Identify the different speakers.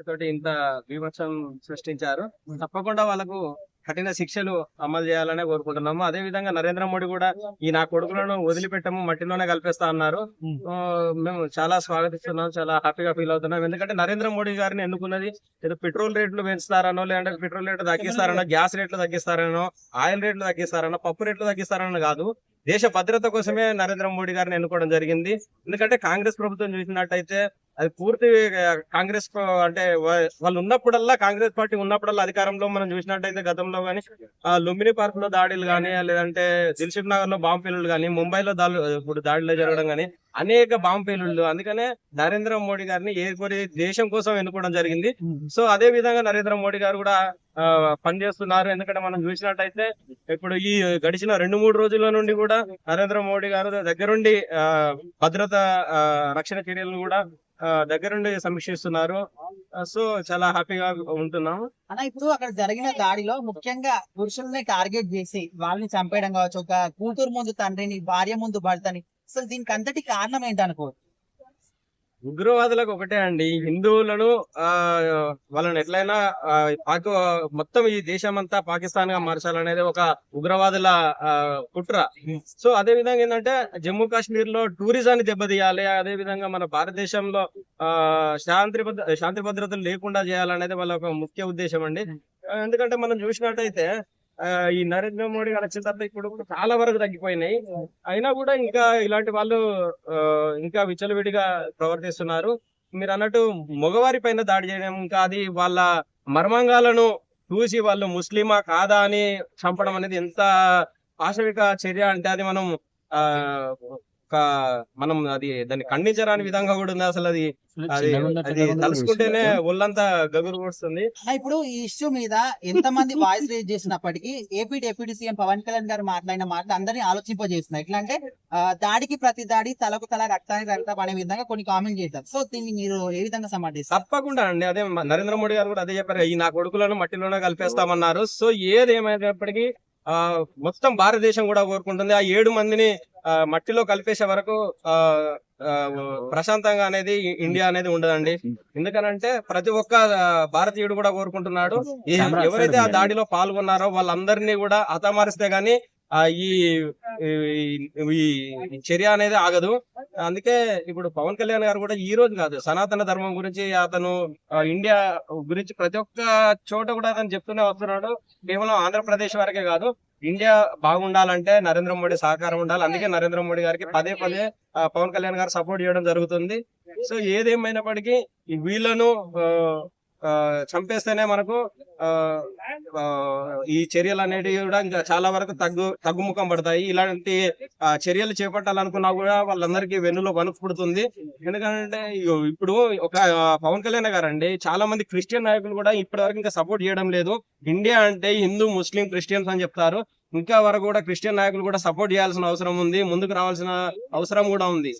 Speaker 1: తోటి ఇంత బీభత్సం సృష్టించారు. తప్పకుండా వాళ్ళకు కఠిన శిక్షలు అమలు చేయాలనే కోరుకుంటున్నాము. అదే విధంగా నరేంద్ర మోడీ కూడా ఈ నా కొడుకులను వదిలిపెట్టము, మట్టిలోనే కలిపేస్తా అన్నారు. మేము చాలా స్వాగతిస్తున్నాం, చాలా హ్యాపీగా ఫీల్ అవుతున్నాం. ఎందుకంటే నరేంద్ర మోడీ గారిని ఎన్నుకున్నది ఏదో పెట్రోల్ రేట్లు పెంచుతారనో, లేదంటే పెట్రోల్ రేట్లు తగ్గిస్తారనో, గ్యాస్ రేట్లు తగ్గిస్తారనో, ఆయిల్ రేట్లు తగ్గిస్తారనో, పప్పు రేట్లు తగ్గిస్తారనో కాదు. దేశ భద్రత కోసమే నరేంద్ర మోడీ గారిని ఎన్నుకోవడం జరిగింది. ఎందుకంటే కాంగ్రెస్ ప్రభుత్వం చూసినట్టయితే అది పూర్తి కాంగ్రెస్ అంటే వాళ్ళు ఉన్నప్పుడల్లా, కాంగ్రెస్ పార్టీ ఉన్నప్పుడల్లా అధికారంలో మనం చూసినట్టయితే గతంలో గానీ లుంబిని పార్క్ లో దాడులు గానీ, లేదంటే దిల్సుఖ్ నగర్ లో బాంబు పేలుళ్లు గానీ, ముంబైలో ఇప్పుడు దాడులు జరగడం గానీ అనేక బాంబు పేలుళ్లు. అందుకనే నరేంద్ర మోడీ గారిని ఏర్పడి దేశం కోసం ఎన్నుకోవడం జరిగింది. సో అదే విధంగా నరేంద్ర మోడీ గారు కూడా పనిచేస్తున్నారు. ఎందుకంటే మనం చూసినట్టయితే ఇప్పుడు ఈ గడిచిన 2-3 రోజుల నుండి కూడా నరేంద్ర మోడీ గారు దగ్గరుండి భద్రత రక్షణ చర్యలను కూడా దగ్గరుండి సమీక్షిస్తున్నారు. సో చాలా హ్యాపీగా ఉంటున్నాం.
Speaker 2: అలా ఇప్పుడు అక్కడ జరిగిన దాడిలో ముఖ్యంగా పురుషుల్ని టార్గెట్ చేసి వాళ్ళని చంపేయడం కావచ్చు, ఒక కూతురు ముందు తండ్రిని, భార్య ముందు భర్తని, అసలు దీనికి అంతటి కారణం ఏంటనుకో?
Speaker 1: ఉగ్రవాదులకు ఒకటే అండి, హిందువులను వాళ్ళని ఎట్లయినా మొత్తం ఈ దేశం అంతా పాకిస్తాన్ గా మార్చాలనేది ఒక ఉగ్రవాదుల కుట్ర. సో అదే విధంగా ఏంటంటే జమ్మూ కాశ్మీర్ లో టూరిజాన్ని దెబ్బతీయాలి, అదే విధంగా మన భారతదేశంలో శాంతి భద్రతలు లేకుండా చేయాలనేది వాళ్ళ ఒక ముఖ్య ఉద్దేశం అండి. ఎందుకంటే మనం చూసినట్టయితే ఈ నరేంద్ర మోడీ గారు వచ్చిన తర్వాత ఇప్పుడు చాలా వరకు తగ్గిపోయినాయి. అయినా కూడా ఇంకా ఇలాంటి వాళ్ళు ఇంకా విచ్చలవిడిగా ప్రవర్తిస్తున్నారు. మీరు అన్నట్టు మగవారి పైన దాడి చేయడం, ఇంకా అది వాళ్ళ మర్మాంగాలను చూసి వాళ్ళు ముస్లిమా కాదా అని చంపడం అనేది ఎంత పాశవిక చర్య అంటే అది మనం ఆ మనం అది దాన్ని ఖండించరాని విధంగా కూడా ఉంది. అసలు అది తలుసుకుంటేనే ఒళ్ళంతా గగురు వస్తుంది.
Speaker 2: ఇప్పుడు ఈ ఇష్యూ మీద ఎంత మంది వాయిస్ రేజ్ చేసినప్పటికీ AP deputy CM Pawan Kalyan గారు మాట్లాడిన మాటలు అందరినీ ఆలోచింపజేస్తున్నాయి. ఎట్లా అంటే దాడికి ప్రతి దాడి, తలకు తల రక్తానికి రక్తం అనే విధంగా కొన్ని కామెంట్ చేశారు. సో దీన్ని మీరు ఏ విధంగా సమర్థిస్తారు?
Speaker 1: తప్పకుండా అండి, అదే నరేంద్ర మోడీ గారు కూడా అదే చెప్పారు, ఈ నా కొడుకులను మట్టిలోనే కలిపేస్తామన్నారు. సో ఏదేమైనప్పటికీ మొత్తం భారతదేశం కూడా కోరుకుంటుంది ఆ 7 మందిని మట్టిలో కలిపేసే వరకు ప్రశాంతంగా అనేది ఇండియా అనేది ఉండదండి. ఎందుకనంటే ప్రతి ఒక్క భారతీయుడు కూడా కోరుకుంటున్నాడు ఎవరైతే ఆ దాడిలో పాల్గొన్నారో వాళ్ళందరినీ కూడా హతమారిస్తే గానీ ఈ చర్య అనేది ఆగదు. అందుకే ఇప్పుడు పవన్ కళ్యాణ్ గారు కూడా ఈ రోజు కాదు, సనాతన ధర్మం గురించి అతను ఇండియా గురించి ప్రతి ఒక్క చోట కూడా అతను చెప్తూనే వస్తున్నాడు. కేవలం ఆంధ్రప్రదేశ్ వరకే కాదు, ఇండియా బాగుండాలంటే నరేంద్ర మోడీ సహకారం ఉండాలి. అందుకే నరేంద్ర మోడీ గారికి పదే పవన్ కళ్యాణ్ గారు సపోర్ట్ చేయడం జరుగుతుంది. సో ఏదేమైనప్పటికీ వీళ్ళను చంపేస్తేనే మనకు ఈ చర్యలు అనేటివి కూడా ఇంకా చాలా వరకు తగ్గుముఖం పడతాయి. ఇలాంటి చర్యలు చేపట్టాలనుకున్నా కూడా వాళ్ళందరికీ వెన్నులో వణుకు పుడుతుంది. ఎందుకంటే ఇప్పుడు ఒక పవన్ కళ్యాణ్ గారు అండి, చాలా మంది క్రిస్టియన్ నాయకులు కూడా ఇప్పటి వరకు ఇంకా సపోర్ట్ చేయడం లేదు. ఇండియా అంటే హిందూ, ముస్లిం, క్రిస్టియన్స్ అని చెప్తారు. ఇంకా వరకు కూడా క్రిస్టియన్ నాయకులు కూడా సపోర్ట్ చేయాల్సిన అవసరం ఉంది, ముందుకు రావాల్సిన అవసరం కూడా ఉంది.